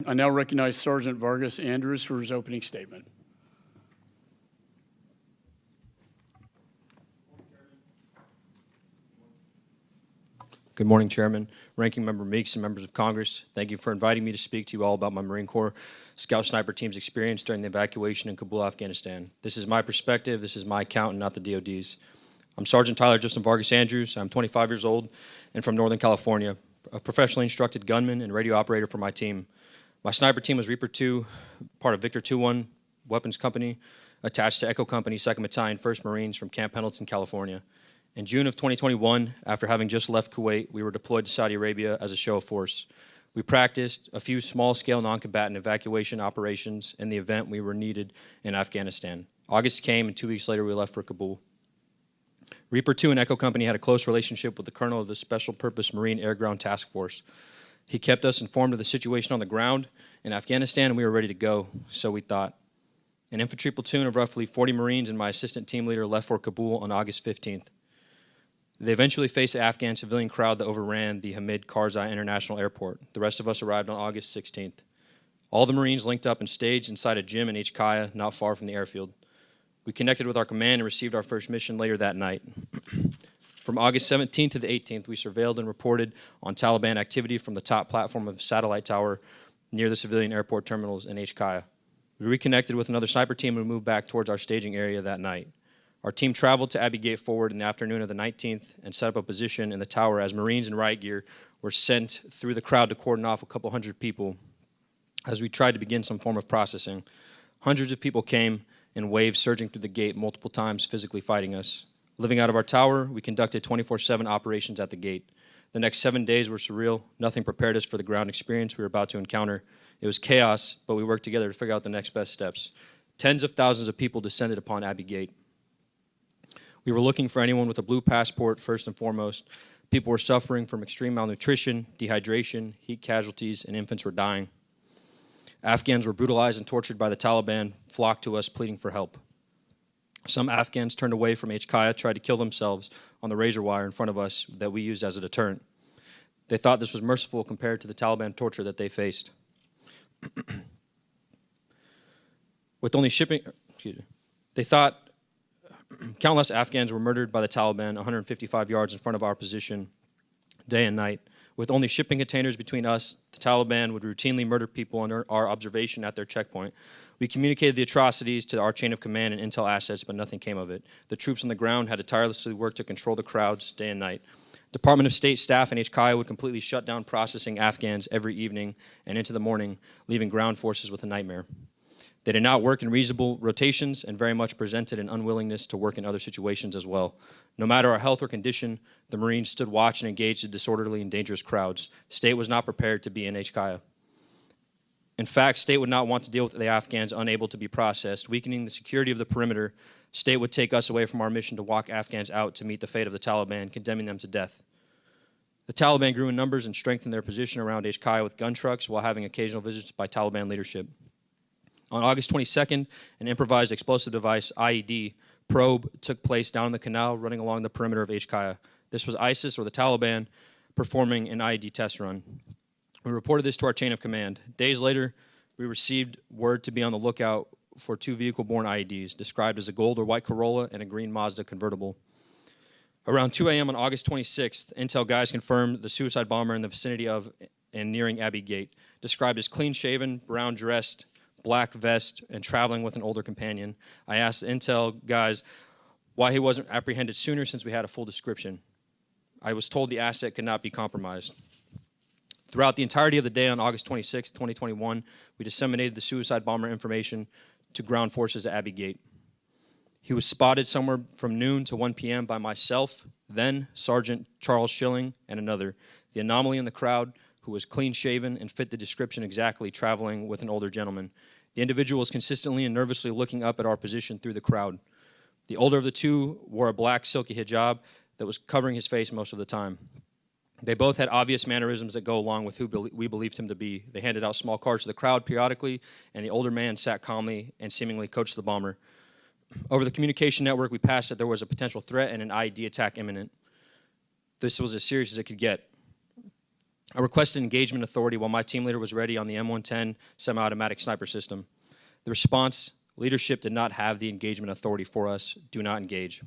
I now recognize Sergeant Vargas-Andrews for his opening statement. Good morning, Chairman, Ranking Member Meeks, and members of Congress. Thank you for inviting me to speak to you all about my Marine Corps Scout Sniper Team's experience during the evacuation in Kabul, Afghanistan. This is my perspective, this is my account, and not the DOD's. I'm Sergeant Tyler Justin Vargas-Andrews. I'm 25 years old and from Northern California, a professionally instructed gunman and radio operator for my team. My sniper team was Reaper 2, part of Victor 2-1 Weapons Company, attached to Echo Company, 2nd Battalion, 1st Marines from Camp Pendleton, California. In June of 2021, after having just left Kuwait, we were deployed to Saudi Arabia as a show of force. We practiced a few small-scale non-combatant evacuation operations in the event we were needed in Afghanistan. August came, and 2 weeks later, we left for Kabul. Reaper 2 and Echo Company had a close relationship with the colonel of the Special Purpose Marine Air Ground Task Force. He kept us informed of the situation on the ground in Afghanistan, and we were ready to go, so we thought. An infantry platoon of roughly 40 Marines and my assistant team leader left for Kabul on August 15th. They eventually faced the Afghan civilian crowd that overran the Hamid Karzai International Airport. The rest of us arrived on August 16th. All the Marines linked up and staged inside a gym in HKIA, not far from the airfield. We connected with our command and received our first mission later that night. From August 17th to the 18th, we surveilled and reported on Taliban activity from the top platform of Satellite Tower near the civilian airport terminals in HKIA. We reconnected with another sniper team and moved back towards our staging area that night. Our team traveled to Abbey Gate Forward in the afternoon of the 19th and set up a position in the tower as Marines in riot gear were sent through the crowd to cordon off a couple hundred people as we tried to begin some form of processing. Hundreds of people came in waves surging through the gate multiple times, physically fighting us. Living out of our tower, we conducted 24/7 operations at the gate. The next 7 days were surreal. Nothing prepared us for the ground experience we were about to encounter. It was chaos, but we worked together to figure out the next best steps. Tens of thousands of people descended upon Abbey Gate. We were looking for anyone with a blue passport first and foremost. People were suffering from extreme malnutrition, dehydration, heat casualties, and infants were dying. Afghans were brutalized and tortured by the Taliban, flocked to us pleading for help. Some Afghans turned away from HKIA, tried to kill themselves on the razor wire in front of us that we used as a deterrent. They thought this was merciful compared to the Taliban torture that they faced. With only shipping, they thought countless Afghans were murdered by the Taliban 155 yards in front of our position day and night. With only shipping containers between us, the Taliban would routinely murder people under our observation at their checkpoint. We communicated the atrocities to our chain of command and intel assets, but nothing came of it. The troops on the ground had to tirelessly work to control the crowds day and night. Department of State staff and HKIA would completely shut down processing Afghans every evening and into the morning, leaving ground forces with a nightmare. They did not work in reasonable rotations and very much presented an unwillingness to work in other situations as well. No matter our health or condition, the Marines stood watch and engaged in disorderly and dangerous crowds. State was not prepared to be in HKIA. In fact, State would not want to deal with the Afghans unable to be processed. Weakening the security of the perimeter, State would take us away from our mission to walk Afghans out to meet the fate of the Taliban, condemning them to death. The Taliban grew in numbers and strengthened their position around HKIA with gun trucks while having occasional visits by Taliban leadership. On August 22nd, an improvised explosive device, IED, probe took place down in the canal running along the perimeter of HKIA. This was ISIS, or the Taliban, performing an IED test run. We reported this to our chain of command. Days later, we received word to be on the lookout for 2 vehicle-borne IEDs, described as a gold or white Corolla and a green Mazda convertible. Around 2 a.m. on August 26th, intel guys confirmed the suicide bomber in the vicinity of and nearing Abbey Gate, described as clean-shaven, brown-dressed, black vest, and traveling with an older companion. I asked the intel guys why he wasn't apprehended sooner since we had a full description. I was told the asset could not be compromised. Throughout the entirety of the day on August 26, 2021, we disseminated the suicide bomber information to ground forces at Abbey Gate. He was spotted somewhere from noon to 1 p.m. by myself, then Sergeant Charles Schilling, and another. The anomaly in the crowd, who was clean-shaven and fit the description exactly, traveling with an older gentleman. The individual was consistently and nervously looking up at our position through the crowd. The older of the two wore a black silky hijab that was covering his face most of the time. They both had obvious mannerisms that go along with who we believed him to be. They handed out small cards to the crowd periodically, and the older man sat calmly and seemingly coached the bomber. Over the communication network, we passed that there was a potential threat and an IED attack imminent. This was as serious as it could get. I requested engagement authority while my team leader was ready on the M110 semi-automatic sniper system. The response, leadership did not have the engagement authority for us. Do not engage.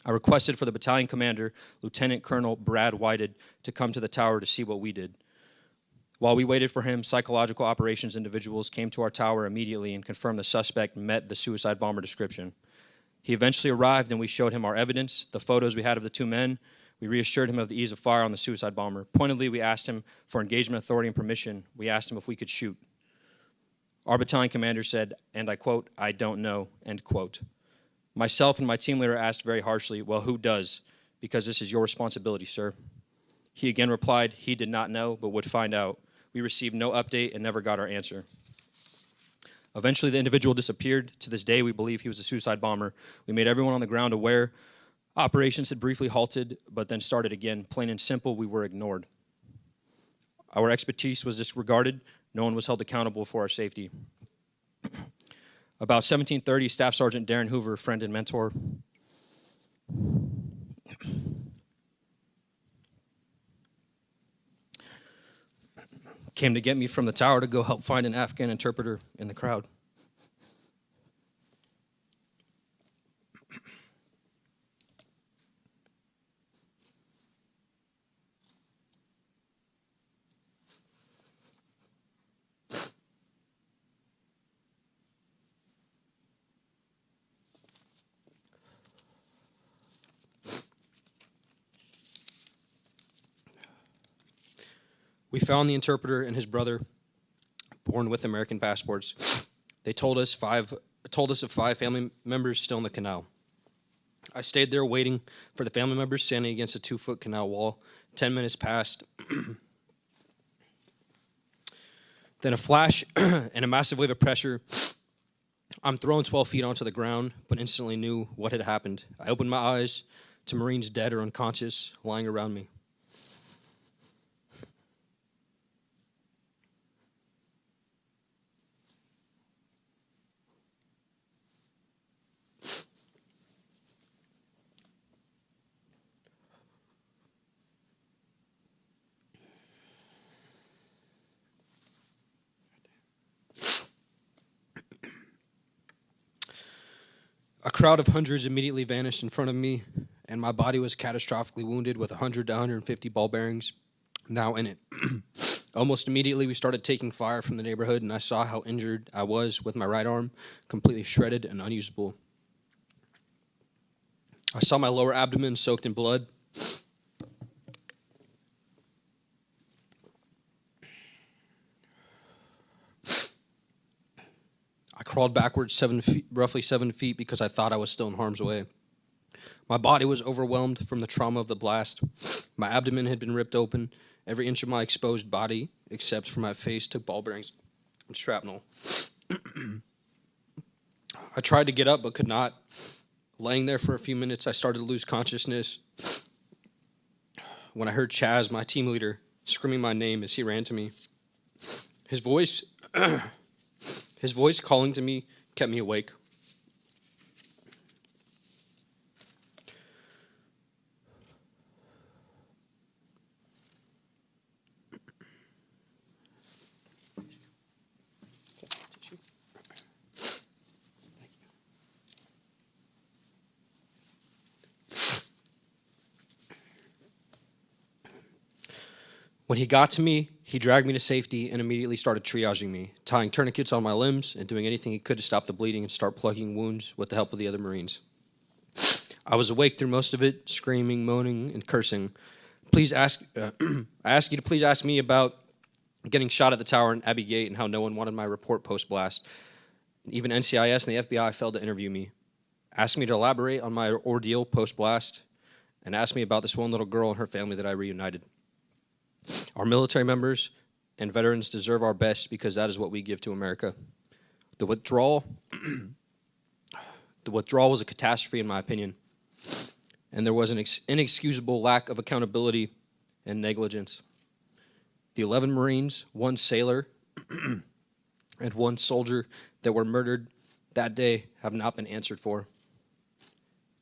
I requested for the battalion commander, Lieutenant Colonel Brad Whited, to come to the tower to see what we did. While we waited for him, psychological operations individuals came to our tower immediately and confirmed the suspect met the suicide bomber description. He eventually arrived and we showed him our evidence, the photos we had of the two men. We reassured him of the ease of fire on the suicide bomber. Pointedly, we asked him for engagement authority and permission. We asked him if we could shoot. Our battalion commander said, and I quote, "I don't know," end quote. Myself and my team leader asked very harshly, "Well, who does? Because this is your responsibility, sir." He again replied he did not know, but would find out. We received no update and never got our answer. Eventually, the individual disappeared. To this day, we believe he was a suicide bomber. We made everyone on the ground aware. Operations had briefly halted, but then started again. Plain and simple, we were ignored. Our expertise was disregarded. No one was held accountable for our safety. About 1730, Staff Sergeant Darren Hoover, friend and mentor, came to get me from the tower to go help find an Afghan interpreter in the crowd. We found the interpreter and his brother, born with American passports. They told us of 5 family members still in the canal. I stayed there waiting for the family members standing against a 2-foot canal wall. 10 minutes passed. Then a flash and a massive wave of pressure. I'm thrown 12 feet onto the ground, but instantly knew what had happened. I opened my eyes to Marines dead or unconscious lying around me. A crowd of hundreds immediately vanished in front of me, and my body was catastrophically wounded with 100 to 150 ball bearings now in it. Almost immediately, we started taking fire from the neighborhood, and I saw how injured I was with my right arm, completely shredded and unusable. I saw my lower abdomen soaked in blood. I crawled backwards roughly 7 feet because I thought I was still in harm's way. My body was overwhelmed from the trauma of the blast. My abdomen had been ripped open. Every inch of my exposed body, except for my face, took ball bearings and shrapnel. I tried to get up but could not. Laying there for a few minutes, I started to lose consciousness when I heard Chaz, my team leader, screaming my name as he ran to me. His voice calling to me kept me awake. When he got to me, he dragged me to safety and immediately started triaging me, tying tourniquets on my limbs and doing anything he could to stop the bleeding and start plugging wounds with the help of the other Marines. I was awake through most of it, screaming, moaning, and cursing. I ask you to please ask me about getting shot at the tower in Abbey Gate and how no one wanted my report post-blast. Even NCIS and the FBI failed to interview me. Ask me to elaborate on my ordeal post-blast, and ask me about this one little girl and her family that I reunited. Our military members and veterans deserve our best because that is what we give to America. The withdrawal was a catastrophe in my opinion, and there was an inexcusable lack of accountability and negligence. The 11 Marines, 1 sailor, and 1 soldier that were murdered that day have not been answered for.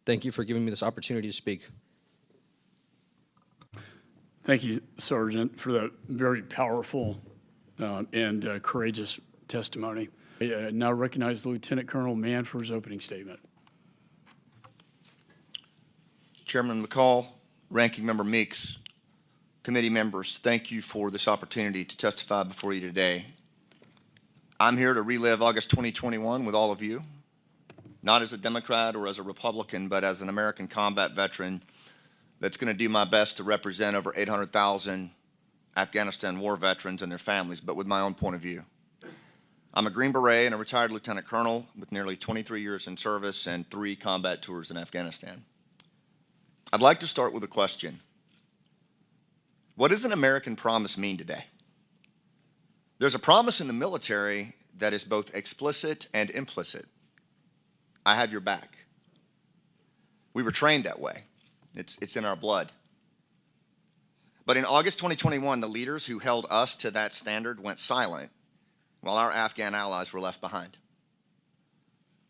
Thank you for giving me this opportunity to speak. Thank you, Sergeant, for that very powerful and courageous testimony. I now recognize Lieutenant Colonel Mann for his opening statement. Chairman McCall, Ranking Member Meeks, committee members, thank you for this opportunity to testify before you today. I'm here to relive August 2021 with all of you, not as a Democrat or as a Republican, but as an American combat veteran that's going to do my best to represent over 800,000 Afghanistan war veterans and their families, but with my own point of view. I'm a Green Beret and a retired lieutenant colonel with nearly 23 years in service and 3 combat tours in Afghanistan. I'd like to start with a question. What does an American promise mean today? There's a promise in the military that is both explicit and implicit. I have your back. We were trained that way. It's in our blood. But in August 2021, the leaders who held us to that standard went silent while our Afghan allies were left behind.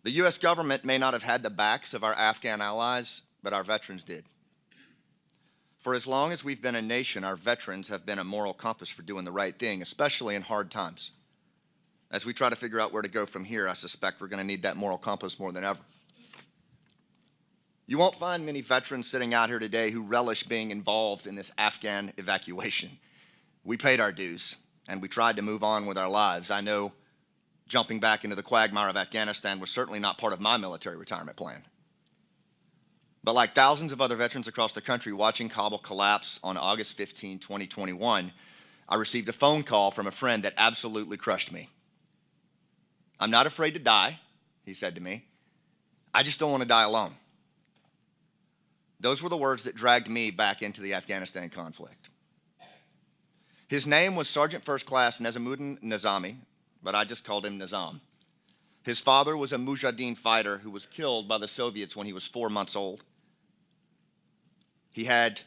The U.S. government may not have had the backs of our Afghan allies, but our veterans did. For as long as we've been a nation, our veterans have been a moral compass for doing the right thing, especially in hard times. As we try to figure out where to go from here, I suspect we're going to need that moral compass more than ever. You won't find many veterans sitting out here today who relish being involved in this Afghan evacuation. We paid our dues, and we tried to move on with our lives. I know jumping back into the quagmire of Afghanistan was certainly not part of my military retirement plan. But like thousands of other veterans across the country watching Kabul collapse on August 15, 2021, I received a phone call from a friend that absolutely crushed me. "I'm not afraid to die," he said to me. "I just don't want to die alone." Those were the words that dragged me back into the Afghanistan conflict. His name was Sergeant First Class Nezamuddin Nizami, but I just called him Nizam. His father was a Mujahideen fighter who was killed by the Soviets when he was 4 months old. He had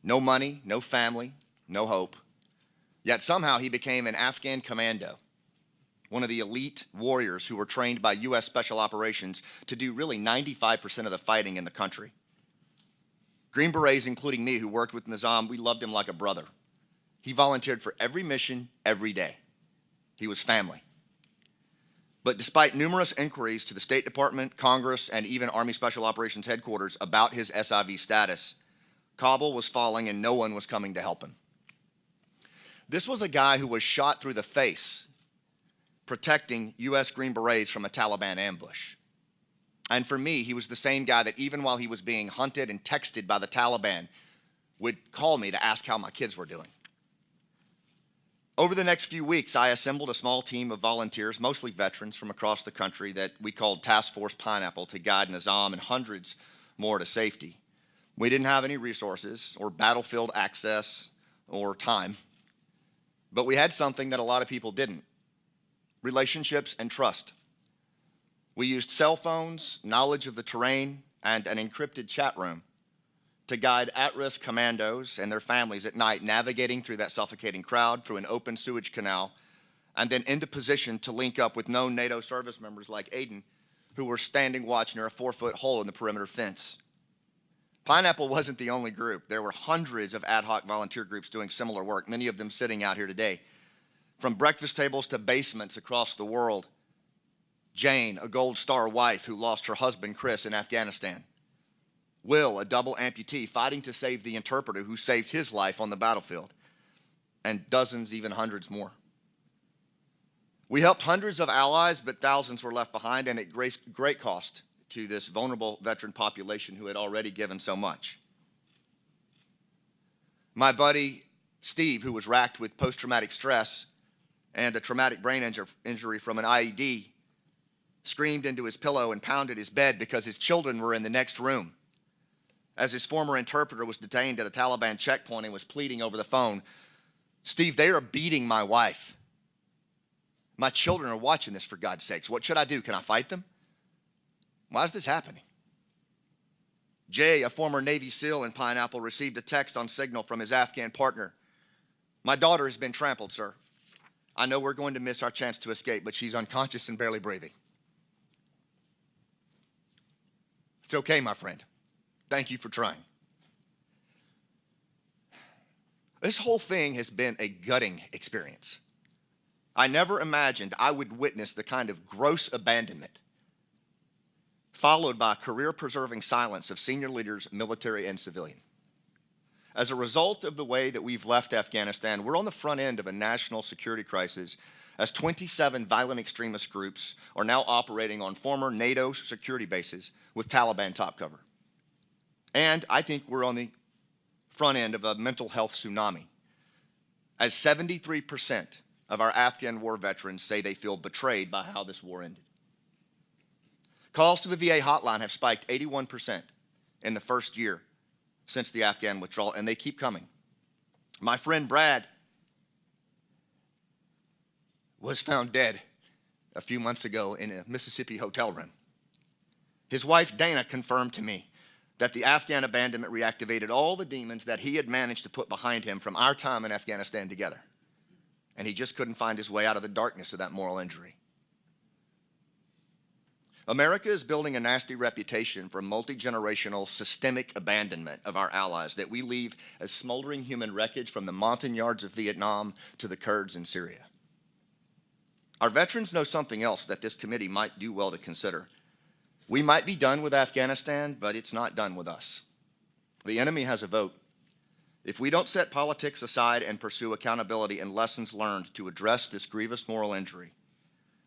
no money, no family, no hope. Yet somehow he became an Afghan commando, one of the elite warriors who were trained by U.S. Special Operations to do really 95% of the fighting in the country. Green Berets, including me, who worked with Nizam, we loved him like a brother. He volunteered for every mission, every day. He was family. But despite numerous inquiries to the State Department, Congress, and even Army Special Operations headquarters about his SIV status, Kabul was falling and no one was coming to help him. This was a guy who was shot through the face protecting U.S. Green Berets from a Taliban ambush. And for me, he was the same guy that even while he was being hunted and texted by the Taliban would call me to ask how my kids were doing. Over the next few weeks, I assembled a small team of volunteers, mostly veterans from across the country, that we called Task Force Pineapple to guide Nizam and hundreds more to safety. We didn't have any resources or battlefield access or time, but we had something that a lot of people didn't: relationships and trust. We used cell phones, knowledge of the terrain, and an encrypted chat room to guide at-risk commandos and their families at night, navigating through that suffocating crowd, through an open sewage canal, and then into position to link up with known NATO service members like Aiden, who were standing watch near a 4-foot hole in the perimeter fence. Pineapple wasn't the only group. There were hundreds of ad hoc volunteer groups doing similar work, many of them sitting out here today. From breakfast tables to basements across the world. Jane, a Gold Star wife who lost her husband, Chris, in Afghanistan. Will, a double amputee, fighting to save the interpreter who saved his life on the battlefield. And dozens, even hundreds more. We helped hundreds of allies, but thousands were left behind, and at great cost to this vulnerable veteran population who had already given so much. My buddy, Steve, who was racked with post-traumatic stress and a traumatic brain injury from an IED, screamed into his pillow and pounded his bed because his children were in the next room. As his former interpreter was detained at a Taliban checkpoint and was pleading over the phone, "Steve, they are beating my wife. My children are watching this, for God's sakes. What should I do? Can I fight them? Why is this happening?" Jay, a former Navy SEAL in Pineapple, received a text on Signal from his Afghan partner. "My daughter has been trampled, sir. I know we're going to miss our chance to escape, but she's unconscious and barely breathing." It's okay, my friend. Thank you for trying. This whole thing has been a gutting experience. I never imagined I would witness the kind of gross abandonment followed by career-preserving silence of senior leaders, military and civilian. As a result of the way that we've left Afghanistan, we're on the front end of a national security crisis as 27 violent extremist groups are now operating on former NATO security bases with Taliban top cover. And I think we're on the front end of a mental health tsunami, as 73% of our Afghan war veterans say they feel betrayed by how this war ended. Calls to the VA hotline have spiked 81% in the first year since the Afghan withdrawal, and they keep coming. My friend Brad was found dead a few months ago in a Mississippi hotel room. His wife Dana confirmed to me that the Afghan abandonment reactivated all the demons that he had managed to put behind him from our time in Afghanistan together. And he just couldn't find his way out of the darkness of that moral injury. America is building a nasty reputation for multi-generational systemic abandonment of our allies that we leave as smoldering human wreckage from the Montagnards of Vietnam to the Kurds in Syria. Our veterans know something else that this committee might do well to consider. We might be done with Afghanistan, but it's not done with us. The enemy has a vote. If we don't set politics aside and pursue accountability and lessons learned to address this grievous moral injury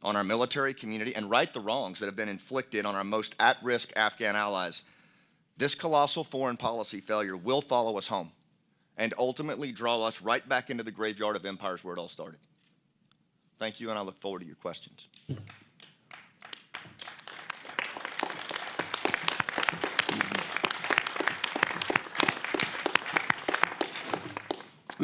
on our military community and right the wrongs that have been inflicted on our most at-risk Afghan allies, this colossal foreign policy failure will follow us home and ultimately draw us right back into the graveyard of empires where it all started. Thank you, and I look forward to your questions.